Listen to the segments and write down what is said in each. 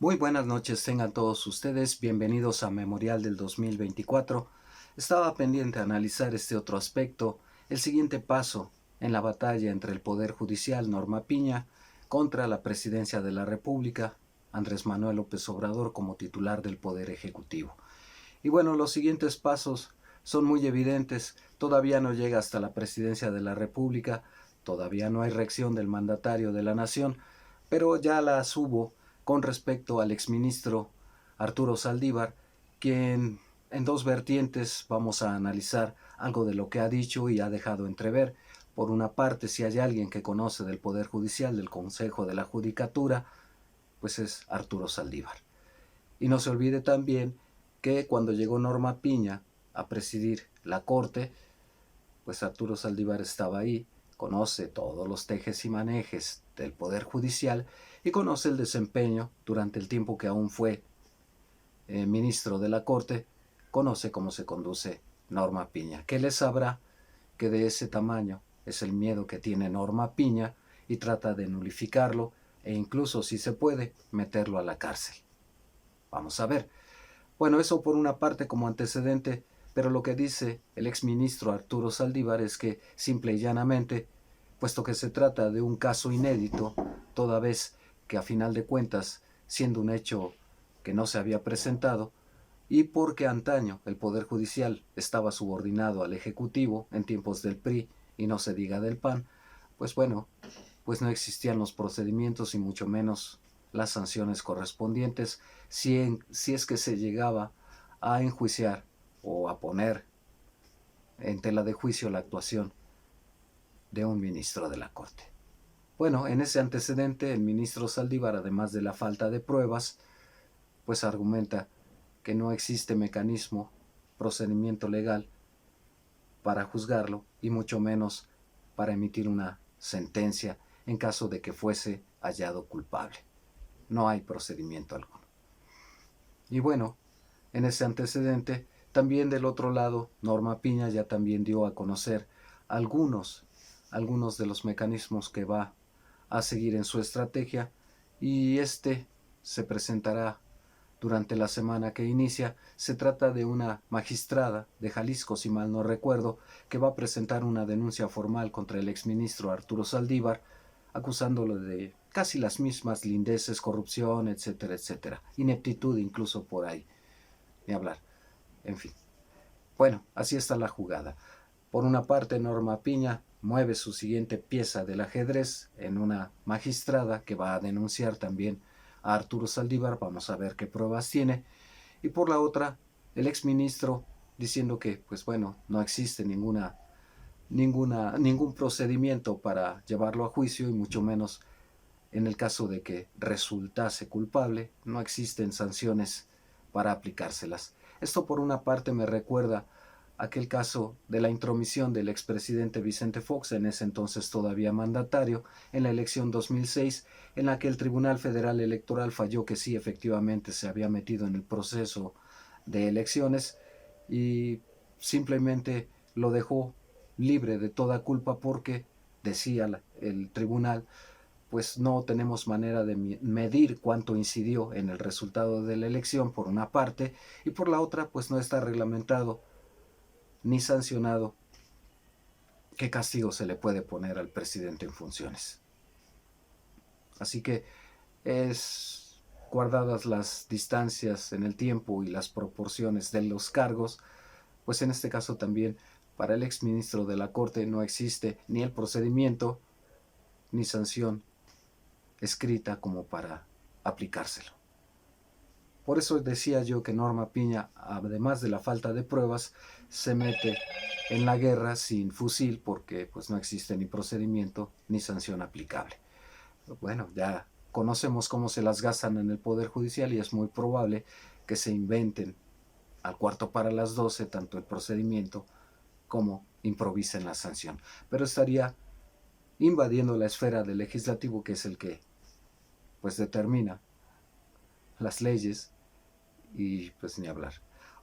Muy buenas noches tengan todos ustedes, bienvenidos a Memorial del 2024. Estaba pendiente de analizar este otro aspecto, el siguiente paso en la batalla entre el Poder Judicial, Norma Piña, contra la Presidencia de la República, Andrés Manuel López Obrador como titular del Poder Ejecutivo. Y bueno, los siguientes pasos son muy evidentes, todavía no llega hasta la Presidencia de la República, todavía no hay reacción del mandatario de la nación, pero ya las hubo con respecto al exministro Arturo Saldívar, quien en dos vertientes vamos a analizar algo de lo que ha dicho y ha dejado entrever. Por una parte, si hay alguien que conoce del Poder Judicial, del Consejo de la Judicatura, pues es Arturo Saldívar. Y no se olvide también que cuando llegó Norma Piña a presidir la Corte, pues Arturo Saldívar estaba ahí, conoce todos los tejes y manejes del Poder Judicial y conoce el desempeño durante el tiempo que aún fue ministro de la Corte, conoce cómo se conduce Norma Piña. ¿Qué le sabrá que de ese tamaño es el miedo que tiene Norma Piña y trata de nulificarlo e incluso, si se puede, meterlo a la cárcel? Vamos a ver. Bueno, eso por una parte como antecedente, pero lo que dice el exministro Arturo Saldívar es que simple y llanamente, puesto que se trata de un caso inédito, toda vez que a final de cuentas, siendo un hecho que no se había presentado, y porque antaño el Poder Judicial estaba subordinado al Ejecutivo en tiempos del PRI y no se diga del PAN, pues bueno, pues no existían los procedimientos y mucho menos las sanciones correspondientes si es que se llegaba a enjuiciar o a poner en tela de juicio la actuación de un ministro de la Corte. Bueno, en ese antecedente el ministro Saldívar, además de la falta de pruebas, pues argumenta que no existe mecanismo, procedimiento legal para juzgarlo y mucho menos para emitir una sentencia en caso de que fuese hallado culpable. No hay procedimiento alguno. Y bueno, en ese antecedente, también del otro lado, Norma Piña ya también dio a conocer algunos, algunos de los mecanismos que va a seguir en su estrategia y este se presentará durante la semana que inicia. Se trata de una magistrada de Jalisco, si mal no recuerdo, que va a presentar una denuncia formal contra el exministro Arturo Saldívar, acusándolo de casi las mismas lindeces, corrupción, etcétera, etcétera, ineptitud incluso por ahí, ni hablar, en fin. Bueno, así está la jugada. Por una parte, Norma Piña mueve su siguiente pieza del ajedrez en una magistrada que va a denunciar también a Arturo Saldívar, vamos a ver qué pruebas tiene, y por la otra, el exministro diciendo que, pues bueno, no existe ningún procedimiento para llevarlo a juicio y mucho menos en el caso de que resultase culpable, no existen sanciones para aplicárselas. Esto por una parte me recuerda aquel caso de la intromisión del expresidente Vicente Fox, en ese entonces todavía mandatario, en la elección 2006, en la que el Tribunal Federal Electoral falló que sí efectivamente se había metido en el proceso de elecciones y simplemente lo dejó libre de toda culpa porque, decía el tribunal, pues no tenemos manera de medir cuánto incidió en el resultado de la elección por una parte y por la otra pues no está reglamentado ni sancionado qué castigo se le puede poner al presidente en funciones. Así que es, guardadas las distancias en el tiempo y las proporciones de los cargos, pues en este caso también para el exministro de la Corte no existe ni el procedimiento ni sanción escrita como para aplicárselo. Por eso decía yo que Norma Piña, además de la falta de pruebas, se mete en la guerra sin fusil porque pues no existe ni procedimiento ni sanción aplicable. Bueno, ya conocemos cómo se las gastan en el Poder Judicial y es muy probable que se inventen al cuarto para las 12 tanto el procedimiento como improvisen la sanción. Pero estaría invadiendo la esfera del legislativo, que es el que pues determina las leyes y pues ni hablar.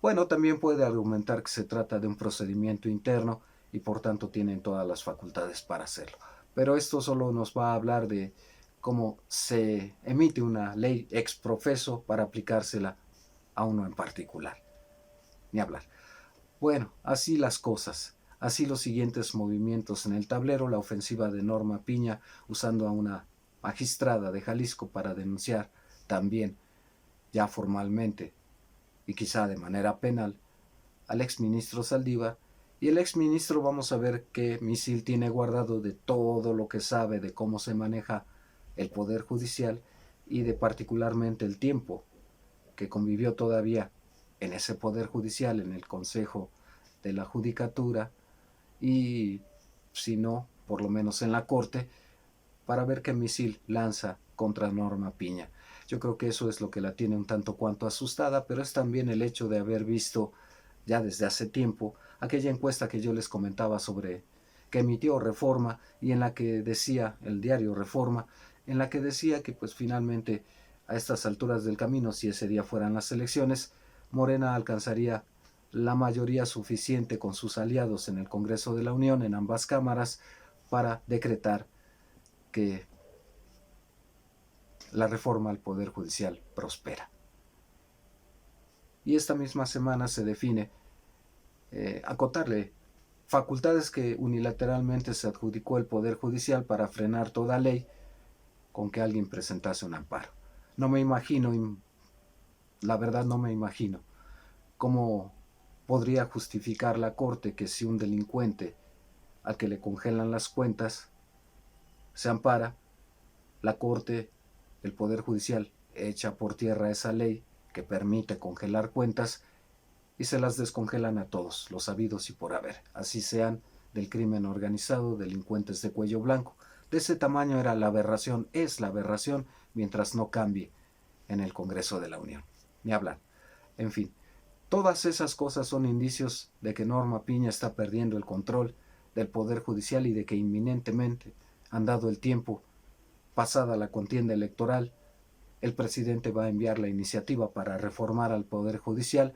Bueno, también puede argumentar que se trata de un procedimiento interno y por tanto tienen todas las facultades para hacerlo. Pero esto solo nos va a hablar de cómo se emite una ley ex profeso para aplicársela a uno en particular. Ni hablar. Bueno, así las cosas. Así los siguientes movimientos en el tablero: la ofensiva de Norma Piña usando a una magistrada de Jalisco para denunciar también, ya formalmente y quizá de manera penal, al exministro Saldívar. Y el exministro, vamos a ver qué misil tiene guardado de todo lo que sabe de cómo se maneja el Poder Judicial y de particularmente el tiempo que convivió todavía en ese Poder Judicial, en el Consejo de la Judicatura y, si no, por lo menos en la Corte, para ver qué misil lanza contra Norma Piña. Yo creo que eso es lo que la tiene un tanto cuanto asustada, pero es también el hecho de haber visto ya desde hace tiempo aquella encuesta que yo les comentaba sobre que emitió Reforma y en la que decía, el diario Reforma, en la que decía que pues finalmente a estas alturas del camino, si ese día fueran las elecciones, Morena alcanzaría la mayoría suficiente con sus aliados en el Congreso de la Unión, en ambas cámaras, para decretar que la reforma al Poder Judicial prospera. Y esta misma semana se define acotarle facultades que unilateralmente se adjudicó el Poder Judicial para frenar toda ley con que alguien presentase un amparo. No me imagino, la verdad no me imagino, cómo podría justificar la Corte que si un delincuente al que le congelan las cuentas se ampara, la Corte, el Poder Judicial, echa por tierra esa ley que permite congelar cuentas y se las descongelan a todos, los habidos y por haber, así sean del crimen organizado, delincuentes de cuello blanco. De ese tamaño era la aberración, es la aberración, mientras no cambie en el Congreso de la Unión. Ni hablar. En fin, todas esas cosas son indicios de que Norma Piña está perdiendo el control del Poder Judicial y de que inminentemente, andado el tiempo, pasada la contienda electoral, el presidente va a enviar la iniciativa para reformar al Poder Judicial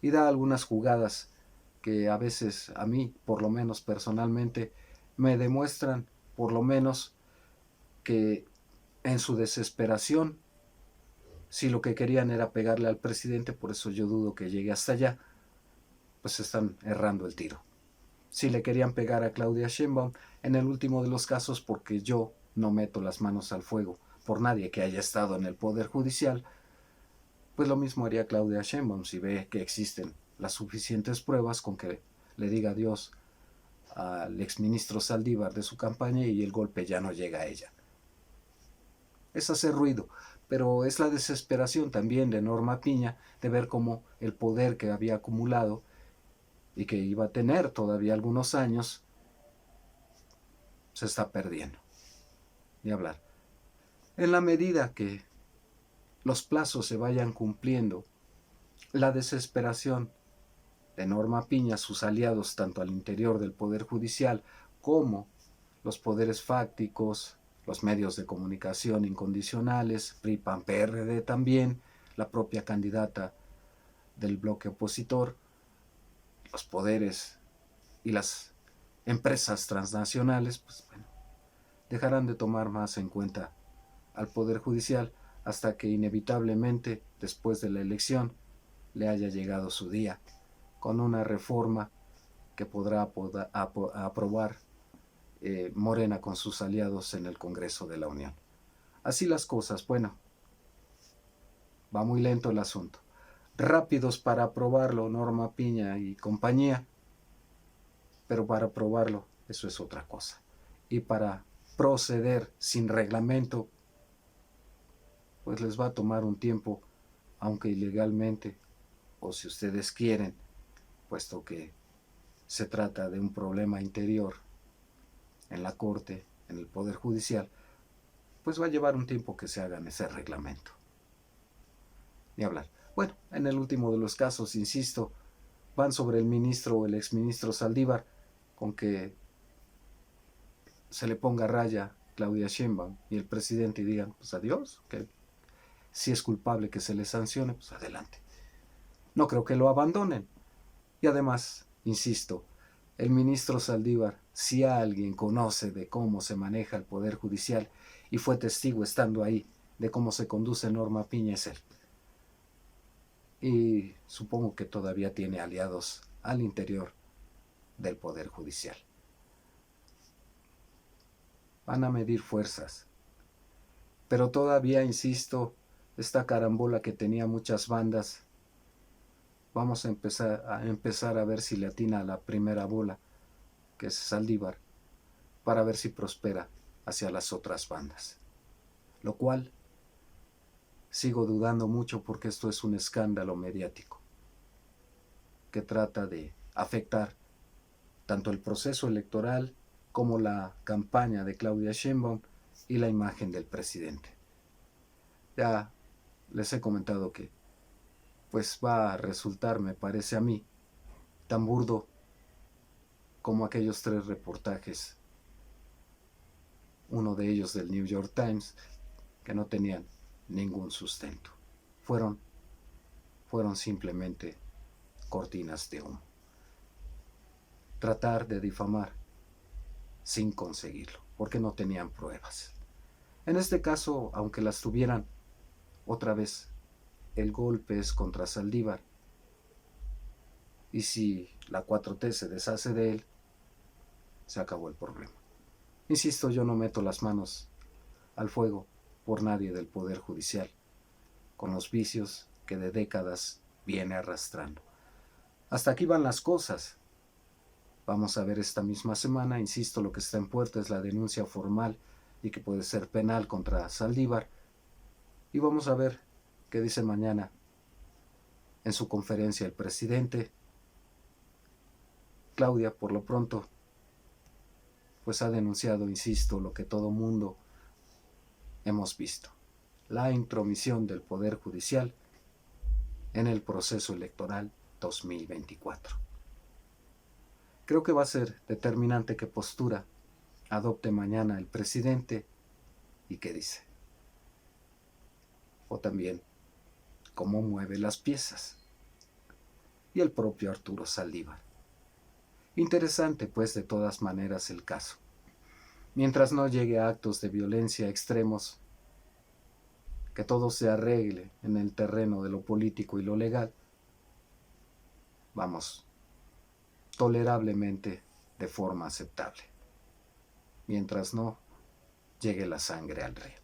y da algunas jugadas que a veces a mí, por lo menos personalmente, me demuestran por lo menos que en su desesperación, si lo que querían era pegarle al presidente, por eso yo dudo que llegue hasta allá, pues están errando el tiro. Si le querían pegar a Claudia Sheinbaum, en el último de los casos, porque yo no meto las manos al fuego por nadie que haya estado en el Poder Judicial, pues lo mismo haría Claudia Sheinbaum si ve que existen las suficientes pruebas con que le diga adiós al exministro Saldívar de su campaña y el golpe ya no llega a ella. Es hacer ruido, pero es la desesperación también de Norma Piña de ver cómo el poder que había acumulado y que iba a tener todavía algunos años se está perdiendo. Ni hablar. En la medida que los plazos se vayan cumpliendo, la desesperación de Norma Piña, sus aliados tanto al interior del Poder Judicial como los poderes fácticos, los medios de comunicación incondicionales, PRI, PAN, PRD también, la propia candidata del bloque opositor, los poderes y las empresas transnacionales, pues bueno, dejarán de tomar más en cuenta al Poder Judicial hasta que inevitablemente, después de la elección, le haya llegado su día, con una reforma que podrá aprobar Morena con sus aliados en el Congreso de la Unión. Así las cosas, bueno, va muy lento el asunto. Rápidos para aprobarlo Norma Piña y compañía, pero para aprobarlo eso es otra cosa. Y para proceder sin reglamento, pues les va a tomar un tiempo, aunque ilegalmente, o si ustedes quieren, puesto que se trata de un problema interior en la Corte, en el Poder Judicial, pues va a llevar un tiempo que se hagan ese reglamento. Ni hablar. Bueno, en el último de los casos, insisto, van sobre el ministro o el exministro Saldívar, con que se le ponga raya Claudia Sheinbaum y el presidente y digan, pues adiós, que si es culpable que se le sancione, pues adelante. No creo que lo abandonen. Y además, insisto, el ministro Saldívar, si alguien conoce de cómo se maneja el Poder Judicial y fue testigo estando ahí de cómo se conduce Norma Piñesel. Y supongo que todavía tiene aliados al interior del Poder Judicial. Van a medir fuerzas. Pero todavía, insisto, esta carambola que tenía muchas bandas, vamos a empezar a ver si le atina a la primera bola, que es Saldívar, para ver si prospera hacia las otras bandas. Lo cual sigo dudando mucho porque esto es un escándalo mediático que trata de afectar tanto el proceso electoral como la campaña de Claudia Sheinbaum y la imagen del presidente. Ya les he comentado que pues va a resultar, me parece a mí, tan burdo como aquellos 3 reportajes, uno de ellos del New York Times, que no tenían ningún sustento. Fueron simplemente cortinas de humo. Tratar de difamar sin conseguirlo, porque no tenían pruebas. En este caso, aunque las tuvieran, otra vez, el golpe es contra Saldívar. Y si la 4T se deshace de él, se acabó el problema. Insisto, yo no meto las manos al fuego por nadie del Poder Judicial, con los vicios que de décadas viene arrastrando. Hasta aquí van las cosas. Vamos a ver esta misma semana, insisto, lo que está en puerta es la denuncia formal y que puede ser penal contra Saldívar. Y vamos a ver qué dice mañana en su conferencia el presidente. Claudia, por lo pronto, pues ha denunciado, insisto, lo que todo mundo hemos visto: la intromisión del Poder Judicial en el proceso electoral 2024. Creo que va a ser determinante qué postura adopte mañana el presidente y qué dice. O también cómo mueve las piezas. Y el propio Arturo Saldívar. Interesante, pues, de todas maneras el caso. Mientras no llegue a actos de violencia extremos, que todo se arregle en el terreno de lo político y lo legal, vamos, tolerablemente de forma aceptable. Mientras no llegue la sangre al río.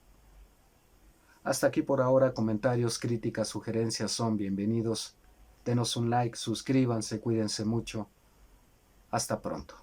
Hasta aquí por ahora. Comentarios, críticas, sugerencias son bienvenidos. Denos un like, suscríbanse, cuídense mucho. Hasta pronto.